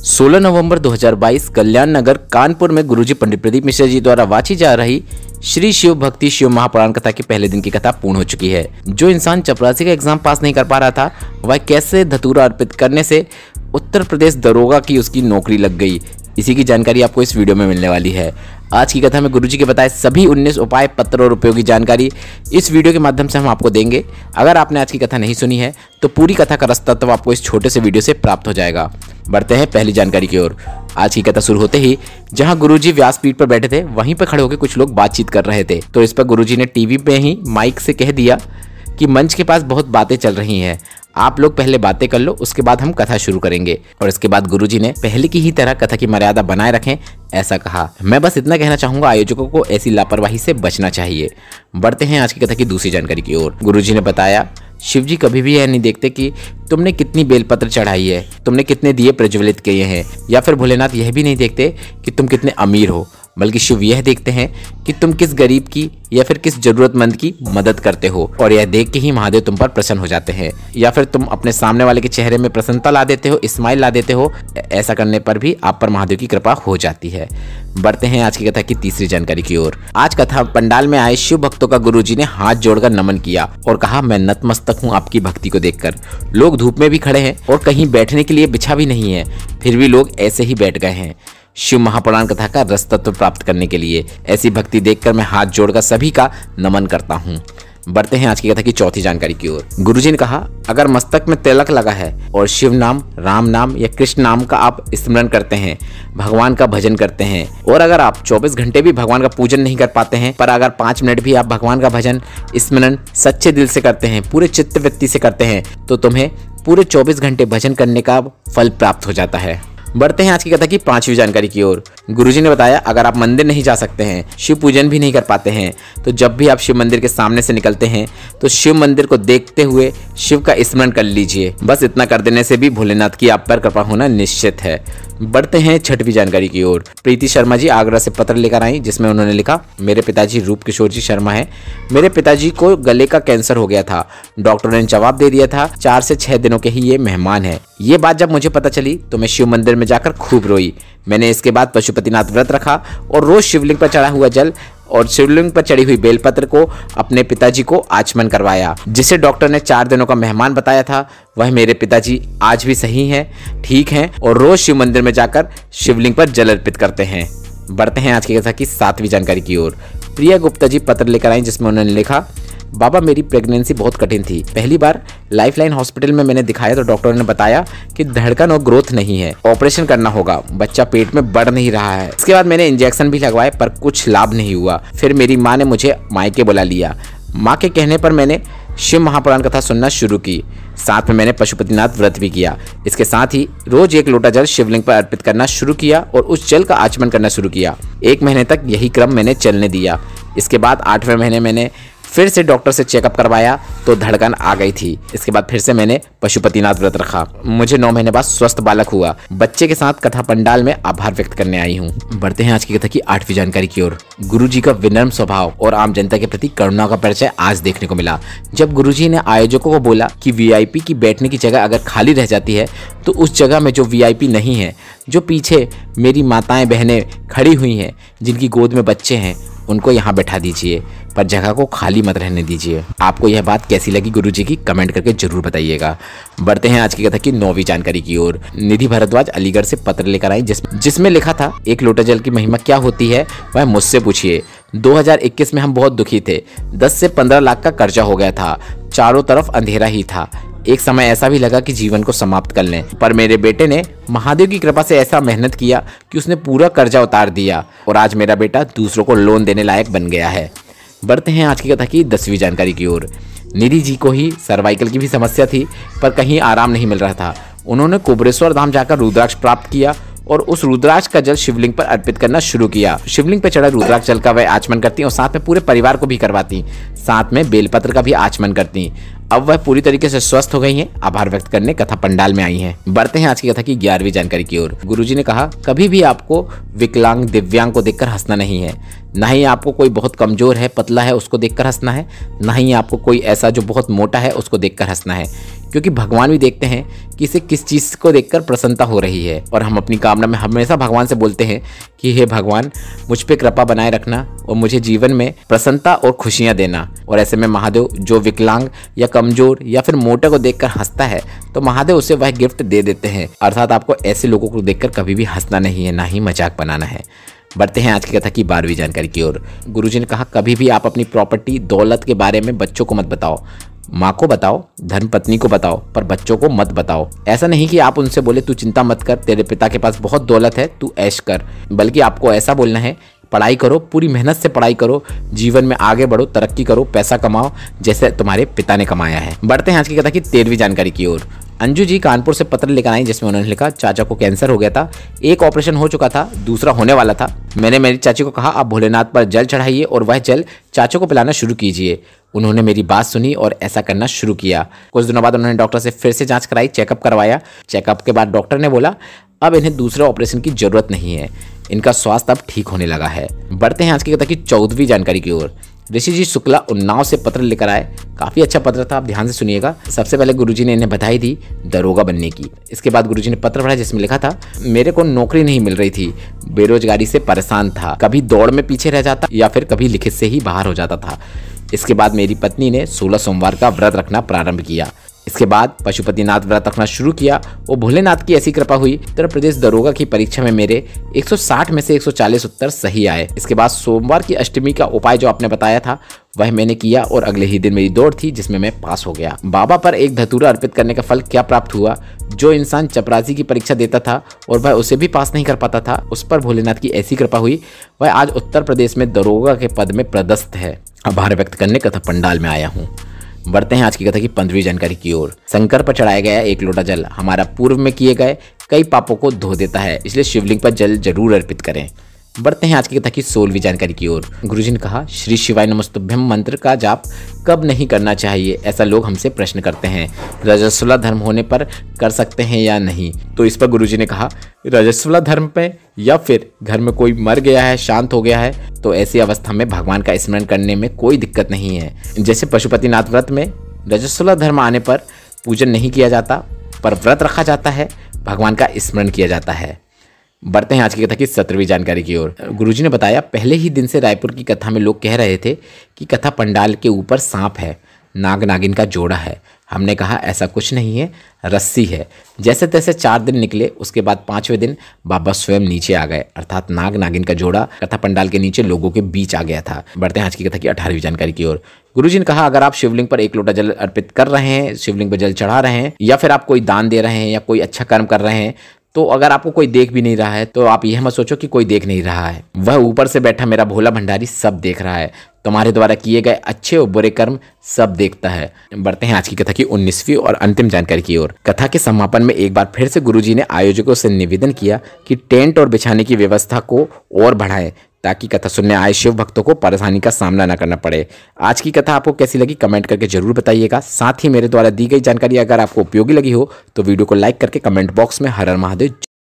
16 नवंबर 2022 कल्याण नगर कानपुर में गुरुजी पंडित प्रदीप मिश्रा जी द्वारा वाची जा रही श्री शिव भक्ति शिव महापुराण कथा की पहले दिन की कथा पूर्ण हो चुकी है। जो इंसान चपरासी का एग्जाम पास नहीं कर पा रहा था, वह कैसे धतूरा अर्पित करने से उत्तर प्रदेश दरोगा की उसकी नौकरी लग गई, इसी की जानकारी आपको इस वीडियो में मिलने वाली है। आज की कथा में गुरुजी के बताए सभी 19 उपाय, पत्र और उपयोगी जानकारी इस वीडियो के माध्यम से हम आपको देंगे। अगर आपने आज की कथा नहीं सुनी है तो पूरी कथा का रास्ता तो आपको इस छोटे से वीडियो से प्राप्त हो जाएगा। बढ़ते हैं पहली जानकारी की ओर। आज की कथा शुरू होते ही जहां गुरुजी व्यासपीठ पर बैठे थे, वहीं पर खड़े होकर कुछ लोग बातचीत कर रहे थे। तो इस पर गुरुजी ने टीवी पे ही माइक से कह दिया कि मंच के पास बहुत बातें चल रही हैं, आप लोग पहले बातें कर लो, उसके बाद हम कथा शुरू करेंगे। और इसके बाद गुरुजी ने पहले की ही तरह कथा की मर्यादा बनाए रखें, ऐसा कहा। मैं बस इतना कहना चाहूंगा, आयोजकों को ऐसी लापरवाही से बचना चाहिए। बढ़ते हैं आज की कथा की दूसरी जानकारी की ओर। गुरुजी ने बताया, शिवजी कभी भी यह नहीं देखते कि तुमने कितनी बेलपत्र चढ़ाई है, तुमने कितने दिए प्रज्वलित किए हैं, या फिर भोलेनाथ यह भी नहीं देखते कि तुम कितने अमीर हो, बल्कि शिव यह देखते हैं कि तुम किस गरीब की या फिर किस जरूरतमंद की मदद करते हो। और यह देख के ही महादेव तुम पर प्रसन्न हो जाते हैं, या फिर तुम अपने सामने वाले के चेहरे में प्रसन्नता ला देते हो, स्माइल ला देते हो। ऐसा करने पर भी आप पर महादेव की कृपा हो जाती है। बढ़ते हैं आज की कथा की तीसरी जानकारी की ओर। आज कथा पंडाल में आए शिव भक्तों का गुरुजी ने हाथ जोड़कर नमन किया और कहा, मैं नतमस्तक हूँ आपकी भक्ति को देखकर। लोग धूप में भी खड़े हैं और कहीं बैठने के लिए बिछा भी नहीं है, फिर भी लोग ऐसे ही बैठ गए हैं शिव महापुराण कथा का रस तत्व प्राप्त करने के लिए। ऐसी भक्ति देखकर मैं हाथ जोड़कर सभी का नमन करता हूँ। बढ़ते हैं आज की कथा की चौथी जानकारी की ओर। गुरुजी ने कहा, अगर मस्तक में तिलक लगा है और शिव नाम, राम नाम या कृष्ण नाम का आप स्मरण करते हैं, भगवान का भजन करते हैं, और अगर आप 24 घंटे भी भगवान का पूजन नहीं कर पाते हैं, पर अगर 5 मिनट भी आप भगवान का भजन स्मरण सच्चे दिल से करते हैं, पूरे चित्त वृत्ति से करते हैं, तो तुम्हें पूरे 24 घंटे भजन करने का फल प्राप्त हो जाता है। बढ़ते हैं आज की कथा की पांचवी जानकारी की ओर। गुरुजी ने बताया, अगर आप मंदिर नहीं जा सकते हैं, शिव पूजन भी नहीं कर पाते हैं, तो जब भी आप शिव मंदिर के सामने से निकलते हैं तो शिव मंदिर को देखते हुए शिव का स्मरण कर लीजिए। बस इतना कर देने से भी भोलेनाथ की आप पर कृपा होना निश्चित है। बढ़ते हैं छठवीं जानकारी की ओर। प्रीति शर्मा जी आगरा से पत्र लेकर आई, जिसमें उन्होंने लिखा, मेरे पिताजी रूप किशोर जी शर्मा है। मेरे पिताजी को गले का कैंसर हो गया था। डॉक्टर ने जवाब दे दिया था 4 से 6 दिनों के ही ये मेहमान है। ये बात जब मुझे पता चली तो मैं शिव मंदिर में जाकर खूब रोई। मैंने इसके बाद पशुपतिनाथ व्रत रखा और रोज शिवलिंग पर चढ़ा हुआ जल और शिवलिंग पर चढ़ी हुई बेलपत्र को अपने पिताजी को आचमन करवाया। जिसे डॉक्टर ने 4 दिनों का मेहमान बताया था, वह मेरे पिताजी आज भी सही हैं, ठीक हैं और रोज शिव मंदिर में जाकर शिवलिंग पर जल अर्पित करते हैं। बढ़ते हैं आज की कथा की 7वीं जानकारी की ओर। प्रिया गुप्ता जी पत्र लेकर आई, जिसमें उन्होंने लिखा, बाबा मेरी प्रेगनेंसी बहुत कठिन थी। पहली बार लाइफलाइन हॉस्पिटल में मैंने दिखाया तो डॉक्टर ने बताया कि धड़कन और ग्रोथ नहीं है, ऑपरेशन करना होगा, बच्चा पेट में बढ़ नहीं रहा है। इसके बाद मैंने इंजेक्शन भी लगवाए पर कुछ लाभ नहीं हुआ। फिर मेरी माँ ने मुझे मायके बुला लिया। माँ के कहने पर मैंने शिव महापुराण कथा सुनना शुरू की, साथ में मैंने पशुपतिनाथ व्रत भी किया। इसके साथ ही रोज 1 लोटा जल शिवलिंग पर अर्पित करना शुरू किया और उस जल का आचमन करना शुरू किया। 1 महीने तक यही क्रम मैंने चलने दिया। इसके बाद 8वें महीने मैंने फिर से डॉक्टर से चेकअप करवाया तो धड़कन आ गई थी। इसके बाद फिर से मैंने पशुपतिनाथ व्रत रखा। मुझे 9 महीने बाद स्वस्थ बालक हुआ। बच्चे के साथ कथा पंडाल में आभार व्यक्त करने आई हूँ। बढ़ते हैं आज की कथा की 8वीं जानकारी की ओर। गुरुजी का विनम्र स्वभाव और आम जनता के प्रति करुणा का परिचय आज देखने को मिला। जब गुरुजी ने आयोजकों को बोला कि वीआईपी की बैठने की जगह अगर खाली रह जाती है तो उस जगह में जो वीआईपी नहीं है, जो पीछे मेरी माताएं बहनें खड़ी हुई हैं, जिनकी गोद में बच्चे हैं, उनको यहाँ बैठा दीजिए, पर जगह को खाली मत रहने दीजिए। आपको यह बात कैसी लगी गुरुजी की, कमेंट करके जरूर बताइएगा। बढ़ते हैं आज की कथा की 9वीं जानकारी की ओर। निधि भारद्वाज अलीगढ़ से पत्र लेकर आई, जिसमें लिखा था, 1 लोटा जल की महिमा क्या होती है वह मुझसे पूछिए। 2021 में हम बहुत दुखी थे। 10 से 15 लाख का कर्जा हो गया था। चारों तरफ अंधेरा ही था। एक समय ऐसा भी लगा कि जीवन को समाप्त कर लें, पर मेरे बेटे ने महादेव की कृपा से ऐसा मेहनत किया कि उसने पूरा कर्जा उतार दिया और आज मेरा बेटा दूसरों को लोन देने लायक बन गया है। बढ़ते हैं आज की कथा की 10वीं जानकारी की ओर। निधि जी को ही सर्वाइकल की भी समस्या थी, पर कहीं आराम नहीं मिल रहा था। उन्होंने कुबरेश्वर धाम जाकर रुद्राक्ष प्राप्त किया और उस रुद्राक्ष का जल शिवलिंग पर अर्पित करना शुरू किया। शिवलिंग पर चढ़ा रुद्राक्ष जल का वह आचमन करती और साथ में पूरे परिवार को भी करवाती, साथ में बेलपत्र का भी आचमन करती। अब वह पूरी तरीके से स्वस्थ हो गई हैं, आभार व्यक्त करने कथा पंडाल में आई हैं। बढ़ते हैं आज की कथा की 11वीं जानकारी की ओर। गुरुजी ने कहा, कभी भी आपको विकलांग दिव्यांग को देखकर हंसना नहीं है। ना ही आपको कोई बहुत कमजोर है, पतला है, उसको देखकर हंसना है, ना ही आपको कोई ऐसा जो बहुत मोटा है उसको देखकर हंसना है, क्योंकि भगवान भी देखते हैं कि इसे किस चीज़ को देखकर प्रसन्नता हो रही है। और हम अपनी कामना में हमेशा भगवान से बोलते हैं कि हे भगवान, मुझ पे कृपा बनाए रखना और मुझे जीवन में प्रसन्नता और खुशियाँ देना। और ऐसे में महादेव जो विकलांग या कमजोर या फिर मोटे को देखकर हंसता है तो महादेव उसे वह गिफ्ट दे देते हैं। अर्थात आपको ऐसे लोगों को देखकर कभी भी हंसना नहीं है, ना ही मजाक बनाना है। बढ़ते हैं आज की कथा की 12वीं जानकारी की ओर। गुरुजी ने कहा, कभी भी आप अपनी प्रॉपर्टी दौलत के बारे में बच्चों को मत बताओ। माँ को बताओ, धर्म पत्नी को बताओ, पर बच्चों को मत बताओ। ऐसा नहीं कि आप उनसे बोले तू चिंता मत कर, तेरे पिता के पास बहुत दौलत है, तू ऐश कर, बल्कि आपको ऐसा बोलना है पढ़ाई करो, पूरी मेहनत से पढ़ाई करो, जीवन में आगे बढ़ो, तरक्की करो, पैसा कमाओ जैसे तुम्हारे पिता ने कमाया है। बढ़ते हैं आज की कथा की 13वीं जानकारी की ओर। अंजू जी कानपुर से पत्र लेकर आई जिसमें उन्होंने लिखा, चाचा को कैंसर हो गया था, एक ऑपरेशन हो चुका था, दूसरा होने वाला था। मैंने मेरी चाची को कहा आप भोलेनाथ पर जल चढ़ाइए और वह जल चाचों को पिलाना शुरू कीजिए। उन्होंने मेरी बात सुनी और ऐसा करना शुरू किया। कुछ दिनों बाद उन्होंने डॉक्टर से फिर से जांच कराई, चेकअप करवाया। चेकअप के बाद डॉक्टर ने बोला अब इन्हें दूसरे ऑपरेशन की जरूरत नहीं है, इनका स्वास्थ्य अब ठीक होने लगा है। बढ़ते हैं आज की कथा की 14वीं जानकारी की ओर। ऋषि जी शुक्ला उन्नाव से पत्र लेकर आए। काफी अच्छा पत्र था, आप ध्यान से सुनिएगा। सबसे पहले गुरुजी ने इन्हें बधाई दी दरोगा बनने की। इसके बाद गुरुजी ने पत्र पढ़ा जिसमें लिखा था, मेरे को नौकरी नहीं मिल रही थी, बेरोजगारी से परेशान था, कभी दौड़ में पीछे रह जाता या फिर कभी लिखित से ही बाहर हो जाता था। इसके बाद मेरी पत्नी ने 16 सोमवार का व्रत रखना प्रारंभ किया। इसके बाद पशुपतिनाथ व्रत रखना शुरू किया और भोलेनाथ की ऐसी कृपा हुई उत्तर प्रदेश दरोगा की परीक्षा में मेरे 160 में से 140 उत्तर सही आए। इसके बाद सोमवार की अष्टमी का उपाय जो आपने बताया था वह मैंने किया और अगले ही दिन मेरी दौड़ थी जिसमें मैं पास हो गया। बाबा पर एक धतूरा अर्पित करने का फल क्या प्राप्त हुआ? जो इंसान चपरासी की परीक्षा देता था और वह उसे भी पास नहीं कर पाता था, उस पर भोलेनाथ की ऐसी कृपा हुई, वह आज उत्तर प्रदेश में दरोगा के पद में पदस्थ है। आभार व्यक्त करने कथा पंडाल में आया हूँ। बढ़ते हैं आज की कथा की 15वीं जानकारी की ओर। शंकर पर चढ़ाया गया एक लोटा जल हमारा पूर्व में किए गए कई पापों को धो देता है, इसलिए शिवलिंग पर जल जरूर अर्पित करें। बढ़ते हैं आज की कथा की 16वीं जानकारी की ओर। गुरुजी ने कहा, श्री शिवाय नमस्तुभ्यम मंत्र का जाप कब नहीं करना चाहिए, ऐसा लोग हमसे प्रश्न करते हैं। रजस्वला धर्म होने पर कर सकते हैं या नहीं? तो इस पर गुरुजी ने कहा, रजस्वला धर्म पे या फिर घर में कोई मर गया है, शांत हो गया है, तो ऐसी अवस्था में भगवान का स्मरण करने में कोई दिक्कत नहीं है। जैसे पशुपतिनाथ व्रत में रजस्वला धर्म आने पर पूजन नहीं किया जाता, पर व्रत रखा जाता है, भगवान का स्मरण किया जाता है। बढ़ते हैं आज की कथा की 17वीं जानकारी की ओर। गुरुजी ने बताया, पहले ही दिन से रायपुर की कथा में लोग कह रहे थे कि कथा पंडाल के ऊपर सांप है, नाग नागिन का जोड़ा है। हमने कहा ऐसा कुछ नहीं है, रस्सी है। जैसे तैसे 4 दिन निकले, उसके बाद 5वें दिन बाबा स्वयं नीचे आ गए, अर्थात नाग नागिन का जोड़ा कथा पंडाल के नीचे लोगों के बीच आ गया था। बढ़ते हैं आज की कथा की 18वीं जानकारी की ओर। गुरुजी ने कहा, अगर आप शिवलिंग पर एक लोटा जल अर्पित कर रहे हैं, शिवलिंग पर जल चढ़ा रहे हैं, या फिर आप कोई दान दे रहे हैं या कोई अच्छा कर्म कर रहे हैं, तो अगर आपको कोई देख भी नहीं रहा है तो आप यह मत सोचो कि कोई देख नहीं रहा है, वह ऊपर से बैठा मेरा भोला भंडारी सब देख रहा है। तुम्हारे द्वारा किए गए अच्छे और बुरे कर्म सब देखता है। बढ़ते हैं आज की कथा की 19वीं और अंतिम जानकारी की ओर। कथा के समापन में एक बार फिर से गुरुजी ने आयोजकों से निवेदन किया कि टेंट और बिछाने की व्यवस्था को और बढ़ाएं ताकि कथा सुनने आए शिव भक्तों को परेशानी का सामना न करना पड़े। आज की कथा आपको कैसी लगी कमेंट करके जरूर बताइएगा। साथ ही मेरे द्वारा दी गई जानकारी अगर आपको उपयोगी लगी हो तो वीडियो को लाइक करके कमेंट बॉक्स में हर हर महादेव